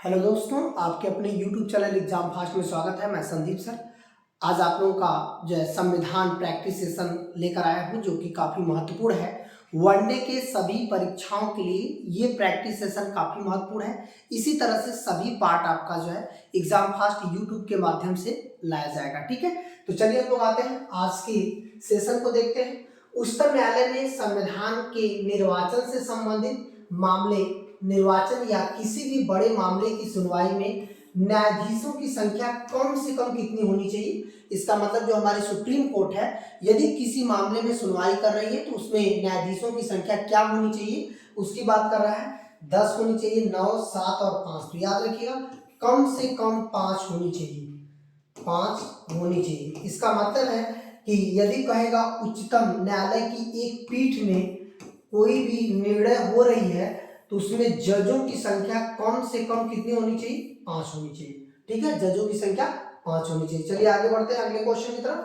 Hello दोस्तों, आपके अपने YouTube चैनल एग्जाम फास्ट में स्वागत है। मैं संदीप सर आज आप लोगों का जो है संविधान प्रैक्टिस सेशन लेकर आया हूं, जो कि काफ़ी महत्वपूर्ण है। वनडे के सभी परीक्षाओं के लिए ये प्रैक्टिस सेशन काफ़ी महत्वपूर्ण है। इसी तरह से सभी पार्ट आपका जो है एग्जाम फास्ट YouTube के माध्यम से लाया जाएगा। ठीक है, तो चलिए हम लोग आते हैं आज के सेशन को देखते हैं। उच्चतम न्यायालय ने संविधान के निर्वाचन से संबंधित मामले, निर्वाचन या किसी भी बड़े मामले की सुनवाई में न्यायाधीशों की संख्या कम से कम कितनी होनी चाहिए। इसका मतलब जो हमारी सुप्रीम कोर्ट है, यदि किसी मामले में सुनवाई कर रही है तो उसमें न्यायाधीशों की संख्या क्या होनी चाहिए, उसकी बात कर रहा है। 10 होनी चाहिए, 9, 7 और 5। तो याद रखिएगा, कम से कम 5 होनी चाहिए, 5 होनी चाहिए। इसका मतलब है कि यदि कहेगा उच्चतम न्यायालय की एक पीठ में कोई भी निर्णय हो रही है तो उसमें जजों की संख्या कम से कम कितनी होनी चाहिए, 5 होनी चाहिए। ठीक है, जजों की संख्या 5 होनी चाहिए। चलिए आगे बढ़ते हैं अगले क्वेश्चन की तरफ।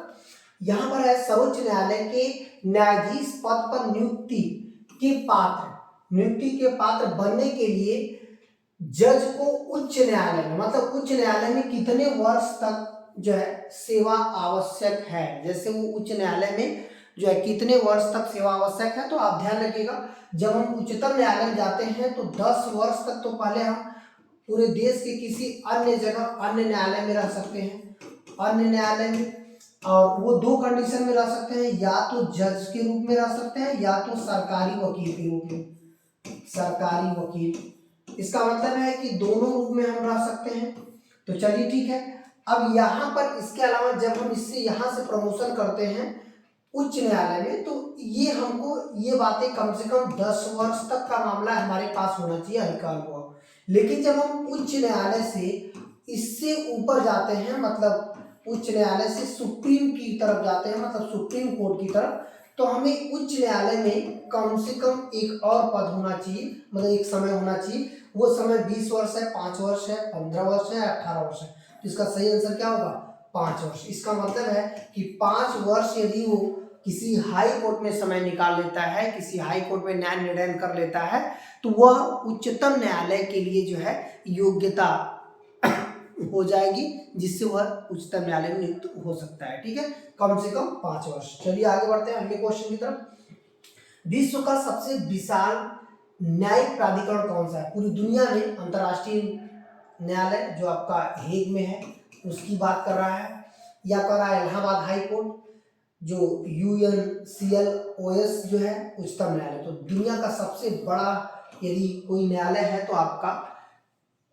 यहाँ पर है सर्वोच्च न्यायालय के न्यायाधीश पद पर नियुक्ति के पात्र बनने के लिए जज को उच्च न्यायालय में, मतलब उच्च न्यायालय में कितने वर्ष तक जो है सेवा आवश्यक है। जैसे वो उच्च न्यायालय में जो है कितने वर्ष तक सेवा आवश्यक है, तो आप ध्यान रखिएगा, जब हम उच्चतम न्यायालय में जाते हैं तो 10 वर्ष तक तो पहले हम पूरे देश के किसी अन्य जगह अन्य न्यायालय में रह सकते हैं, अन्य न्यायालय में। और वो 2 कंडीशन में रह सकते हैं, या तो जज के रूप में रह सकते हैं या तो सरकारी वकील के रूप में, सरकारी वकील। इसका मतलब है कि दोनों रूप में हम रह सकते हैं। तो चलिए ठीक है, अब यहाँ पर इसके अलावा जब हम इससे यहाँ से प्रमोशन करते हैं उच्च न्यायालय में, तो ये हमको ये बातें कम से कम 10 वर्ष तक का मामला हमारे पास होना चाहिए अधिकार हुआ। लेकिन जब हम उच्च न्यायालय से इससे ऊपर जाते हैं, मतलब उच्च न्यायालय से सुप्रीम की तरफ जाते हैं, मतलब सुप्रीम कोर्ट की तरफ, तो हमें उच्च न्यायालय में कम से कम एक और पद होना चाहिए, मतलब एक समय होना चाहिए। वो समय 20 वर्ष है, 5 वर्ष है, 15 वर्ष है, 18 वर्ष है। तो इसका सही आंसर क्या होगा, 5 वर्ष। इसका मतलब है कि 5 वर्ष यदि वो किसी हाई कोर्ट में समय निकाल लेता है, किसी हाई कोर्ट में न्याय निर्णय कर लेता है, तो वह उच्चतम न्यायालय के लिए जो है योग्यता हो जाएगी, जिससे वह उच्चतम न्यायालय में नियुक्त हो सकता है। ठीक है, कम से कम 5 वर्ष। चलिए आगे बढ़ते हैं अगले क्वेश्चन की तरफ। विश्व का सबसे विशाल न्यायिक प्राधिकरण कौन सा है पूरी दुनिया में? अंतर्राष्ट्रीय न्यायालय जो आपका हेग में है उसकी बात कर रहा है, या कर रहा है इलाहाबाद हाई कोर्ट, जो UNCLOS जो है उच्चतम न्यायालय। तो दुनिया का सबसे बड़ा यदि कोई न्यायालय है तो आपका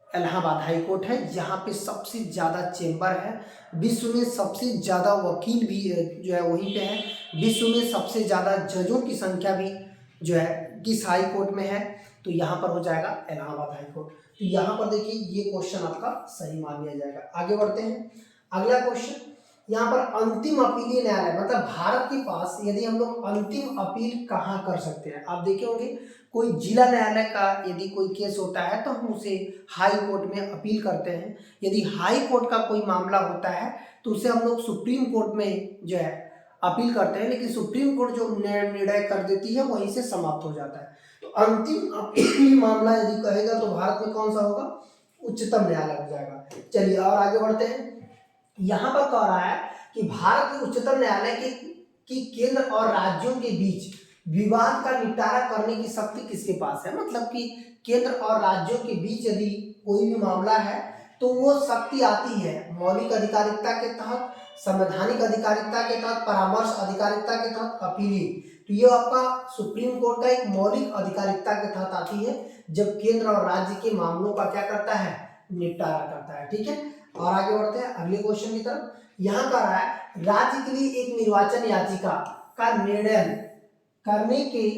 इलाहाबाद हाई कोर्ट है, जहाँ पे सबसे ज़्यादा चेंबर है, विश्व में सबसे ज़्यादा वकील भी जो है वहीं पे है, विश्व में सबसे ज़्यादा जजों की संख्या भी जो है किस हाई कोर्ट में है, तो यहाँ पर हो जाएगा इलाहाबाद हाई कोर्ट। तो यहाँ पर देखिए ये क्वेश्चन आपका सही मान लिया जाएगा। आगे बढ़ते हैं अगला क्वेश्चन। यहाँ पर अंतिम अपीलीय न्यायालय, मतलब भारत के पास यदि हम लोग अंतिम अपील कहाँ कर सकते हैं, आप देखे होंगे कोई जिला न्यायालय का यदि कोई केस होता है तो हम उसे हाई कोर्ट में अपील करते हैं। यदि हाई कोर्ट का कोई मामला होता है तो उसे हम लोग सुप्रीम कोर्ट में जो है अपील करते हैं, लेकिन सुप्रीम कोर्ट जो निर्णय कर देती है वहीं से समाप्त हो जाता है। तो अंतिम अपील मामला यदि कहेगा तो भारत में कौन सा होगा, उच्चतम न्यायालय हो जाएगा। चलिए और आगे बढ़ते हैं। यहाँ पर कह रहा है कि भारत के उच्चतम न्यायालय की केंद्र और राज्यों के बीच विवाद का निपटारा करने की शक्ति किसके पास है। मतलब कि केंद्र और राज्यों के बीच यदि कोई भी मामला है तो वो शक्ति आती है मौलिक अधिकारिता के तहत, संवैधानिक अधिकारिता के तहत, परामर्श अधिकारिता के तहत, अपीली। तो ये आपका सुप्रीम कोर्ट का एक मौलिक अधिकारिता के तहत आती है, जब केंद्र और राज्य के मामलों का क्या करता है, निपटारा करता है। ठीक है, और आगे बढ़ते हैं अगले क्वेश्चन की तरफ। यहाँ कह रहा है राज्य के लिए एक निर्वाचन याचिका का निर्णय करने के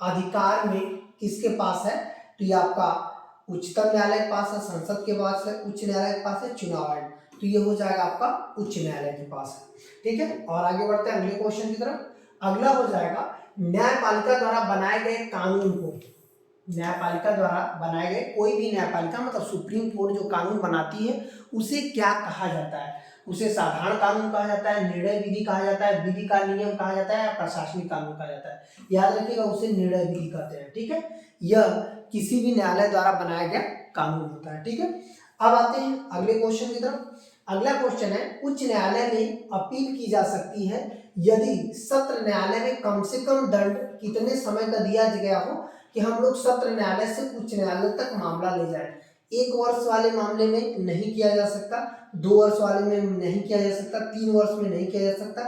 अधिकार में किसके पास है, तो ये आपका उच्चतम न्यायालय के पास है, संसद के पास है, उच्च न्यायालय के पास है, चुनाव आयोग। तो ये हो जाएगा आपका उच्च न्यायालय के पास है। ठीक है, और आगे बढ़ते हैं अगले क्वेश्चन की तरफ। अगला हो जाएगा न्यायपालिका द्वारा बनाए गए कानून को, न्यायपालिका द्वारा बनाए गए कोई भी न्यायपालिका, मतलब सुप्रीम कोर्ट जो कानून बनाती है उसे क्या कहा जाता है, उसे साधारण कानून कहा जाता है, निर्णय विधि कहा जाता है, विधि का नियम कहा जाता है, या प्रशासनिक कानून कहा जाता है। याद रखिएगा उसे निर्णय विधि कहते हैं। ठीक है, यह किसी भी न्यायालय द्वारा बनाया गया कानून होता है। ठीक है, अब आते हैं अगले क्वेश्चन की तरफ। अगला क्वेश्चन है, उच्च न्यायालय में अपील की जा सकती है यदि सत्र न्यायालय में कम से कम दंड कितने समय का दिया गया हो कि हम लोग सत्र न्यायालय से उच्च न्यायालय तक मामला ले जाए। 1 वर्ष वाले मामले में नहीं किया जा सकता, 2 वर्ष वाले में नहीं किया जा सकता, 3 वर्ष में नहीं किया जा सकता।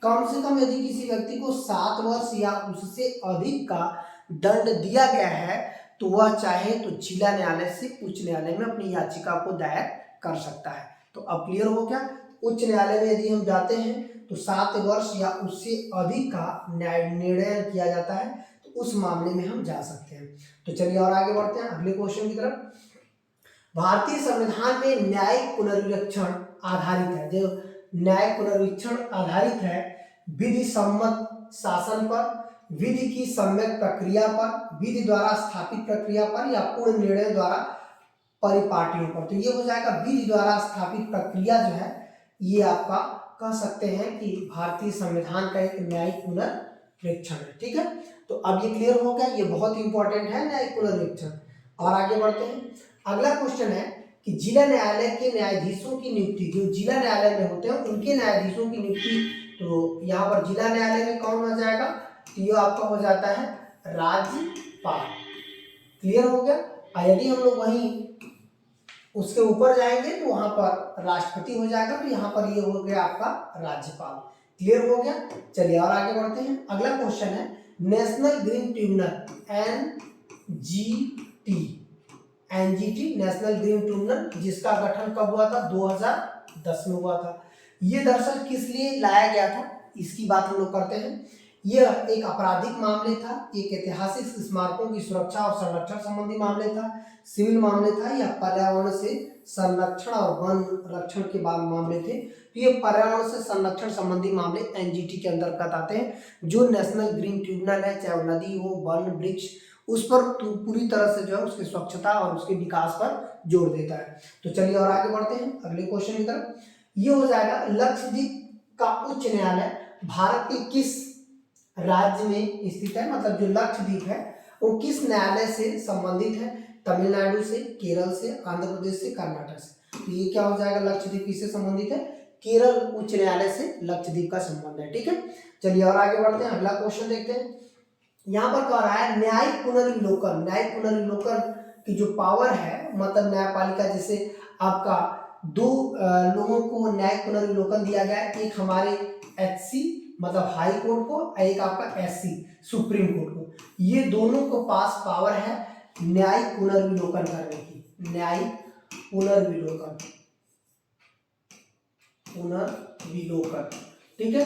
कम से कम यदि किसी व्यक्ति को 7 वर्ष या उससे अधिक का दंड दिया गया है तो वह चाहे तो जिला न्यायालय से उच्च न्यायालय में अपनी याचिका को दायर कर सकता है। तो अब क्लियर हो गया, उच्च न्यायालय में यदि हम जाते हैं तो 7 वर्ष या उससे अधिक का निर्णय किया जाता है तो उस मामले में हम जा सकते हैं। तो चलिए और आगे बढ़ते हैं अगले क्वेश्चन की तरफ। भारतीय संविधान में न्यायिक पुनर्विवेक्षण आधारित है, जो न्यायिक पुनर्विवेक्षण आधारित है विधि सम्मत शासन पर, विधि की सम्यक प्रक्रिया पर, विधि द्वारा स्थापित प्रक्रिया पर या पूर्ण निर्णय द्वारा परिपाटियों पर। तो ये हो जाएगा विधि द्वारा स्थापित प्रक्रिया जो है ये आपका कह सकते हैं कि भारतीय संविधान का एक न्यायिक पुनर्विवेक्षण है। ठीक है, तो अब ये क्लियर हो गया, ये बहुत इंपॉर्टेंट है न्यायिक पुनर्विवेक्षण। और आगे बढ़ते हैं, अगला क्वेश्चन है कि जिला न्यायालय के न्यायाधीशों की नियुक्ति, जो जिला न्यायालय में होते हैं उनके न्यायाधीशों की नियुक्ति, तो यहाँ पर जिला न्यायालय में कौन हो जाएगा, तो ये आपका हो जाता है राज्यपाल। क्लियर हो गया। और यदि हम लोग वहीं उसके ऊपर जाएंगे तो वहां पर राष्ट्रपति हो जाएगा, तो यहाँ पर ये हो गया आपका राज्यपाल। क्लियर हो गया। चलिए और आगे बढ़ते हैं, अगला क्वेश्चन है national green tribunal NGT national green tribunal, जिसका गठन कब हुआ था, 2010 में हुआ था। ये दरअसल किस लिए लाया गया था इसकी बात हम लोग करते हैं। यह एक आपराधिक मामले था, एक ऐतिहासिक स्मारकों की सुरक्षा और संरक्षण संबंधी मामले था, सिविल मामले था, या पर्यावरण से संरक्षण और वन रक्षण के बाद मामले थे। तो ये पर्यावरण से संरक्षण संबंधी मामले एनजीटी के अंतर्गत आते हैं। जो नेशनल ग्रीन ट्रिब्यूनल है, चाहे वो नदी हो, वन, वृक्ष, उस पर पूरी तरह से जो है उसकी स्वच्छता और उसके विकास पर जोर देता है। तो चलिए और आगे बढ़ते हैं अगले क्वेश्चन की तरफ। ये हो जाएगा लक्षद्वीप का उच्च न्यायालय भारत के किस राज्य में स्थित है, मतलब जो लक्षद्वीप है वो किस न्यायालय से संबंधित है, तमिलनाडु से, केरल से, आंध्र प्रदेश से, कर्नाटक से। तो ये क्या हो जाएगा, लक्षद्वीप किससे संबंधित है, केरल उच्च न्यायालय से लक्षद्वीप का संबंध है। ठीक है, चलिए और आगे बढ़ते हैं, अगला क्वेश्चन देखते हैं। यहाँ पर कह रहा है न्यायिक पुनर्विलोकन, न्यायिक पुनर्विलोकन की जो पावर है, मतलब न्यायपालिका, जैसे आपका 2 लोगों को न्यायिक पुनर्विलोकन दिया गया है, एक हमारे एचसी मतलब हाई कोर्ट को, एक आपका एससी सुप्रीम कोर्ट को। ये दोनों को पास पावर है न्यायिक पुनर्विलोकन करने की, न्यायिक पुनर्विलोकन। ठीक है,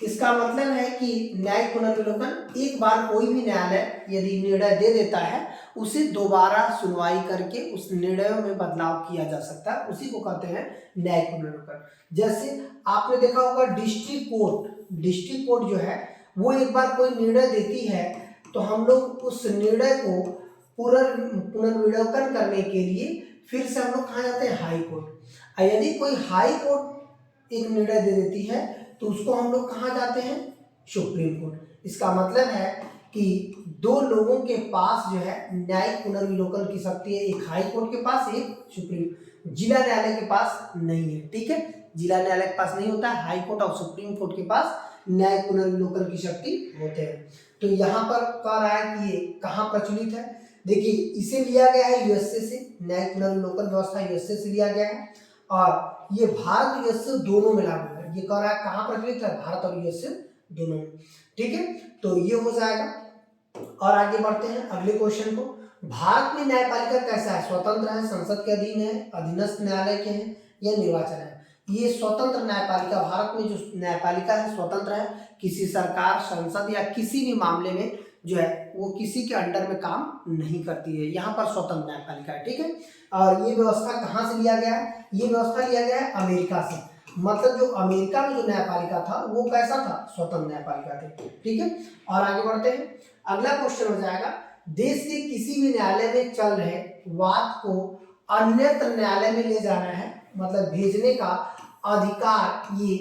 इसका मतलब है कि न्यायिक पुनर्विलोकन, एक बार कोई भी न्यायालय यदि निर्णय दे देता है उसे दोबारा सुनवाई करके उस निर्णयों में बदलाव किया जा सकता है, उसी को कहते हैं न्यायिक पुनर्विलोकन। जैसे आपने देखा होगा डिस्ट्रिक्ट कोर्ट जो है वो एक बार कोई निर्णय देती है तो हम लोग उस निर्णय को पुनर्विलोकन करने के लिए फिर से हम लोग कहाँ जाते हैं, हाई कोर्ट। यदि कोई हाई कोर्ट एक निर्णय दे देती है तो उसको हम लोग कहाँ जाते हैं, सुप्रीम कोर्ट। इसका मतलब है कि 2 लोगों के पास जो है न्यायिक पुनर्विलोकन की शक्ति है, एक हाई कोर्ट के पास, एक सुप्रीम, जिला न्यायालय के पास नहीं है। ठीक है, जिला न्यायालय के पास नहीं होता है, हाई कोर्ट और सुप्रीम कोर्ट के पास न्यायिक पुनर्विलोकन की शक्ति होते हैं। तो यहाँ पर कह रहा है कि ये कहाँ प्रचलित है, देखिए इसे लिया गया है यूएसए से, न्यायिक पुनर्विलोकन व्यवस्था यूएसए से लिया गया है और ये भारत और यूएसए दोनों में लागू है। ये कह रहा है कहाँ प्रचलित है, भारत और यूएसए दोनों में। ठीक है, तो ये हो जाएगा। और आगे बढ़ते हैं अगले क्वेश्चन को। भारत में न्यायपालिका कैसा है, स्वतंत्र है, संसद के अधीन है, अधीनस्थ न्यायालय के हैं या निर्वाचन है। ये स्वतंत्र न्यायपालिका, भारत में जो न्यायपालिका है स्वतंत्र है, किसी सरकार, संसद या किसी भी मामले में जो है वो किसी के अंडर में काम नहीं करती है, यहाँ पर स्वतंत्र न्यायपालिका है। ठीक है, और ये व्यवस्था कहाँ से लिया गया है, ये व्यवस्था लिया गया है अमेरिका से, मतलब जो अमेरिका में जो न्यायपालिका था वो कैसा था, स्वतंत्र न्यायपालिका थी। ठीक है, और आगे बढ़ते हैं, अगला क्वेश्चन हो जाएगा देश के किसी भी न्यायालय में चल रहे वाद को अन्यत्र न्यायालय में ले जाना है, मतलब भेजने का अधिकार, ये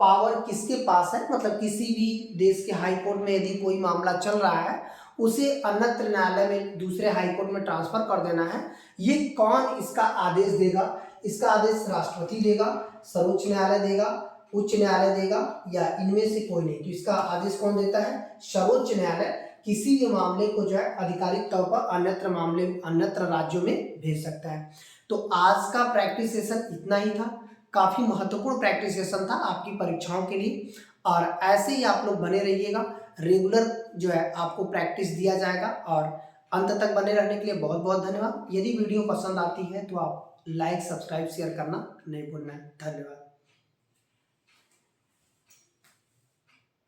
पावर किसके पास है, मतलब किसी भी देश के हाई कोर्ट में यदि कोई मामला चल रहा है उसे अन्यत्र न्यायालय में दूसरे हाईकोर्ट में ट्रांसफर कर देना है, ये कौन इसका आदेश देगा? इसका आदेश राष्ट्रपति देगा, सर्वोच्च न्यायालय देगा, उच्च न्यायालय देगा, या इनमें से कोई नहीं। तो इसका आदेश कौन देता है? सर्वोच्च न्यायालय किसी भी मामले को जो है आधिकारिक तौर पर अन्यत्र राज्यों में भेज सकता है। तो आज का प्रैक्टिस सेशन इतना ही था, काफी महत्वपूर्ण प्रैक्टिस सेशन था आपकी परीक्षाओं के लिए, और ऐसे ही आप लोग बने रहिएगा। रेगुलर जो है आपको प्रैक्टिस दिया जाएगा, और अंत तक बने रहने के लिए बहुत बहुत धन्यवाद। यदि वीडियो पसंद आती है तो आप लाइक, सब्सक्राइब, शेयर करना नहीं भूलना है। धन्यवाद।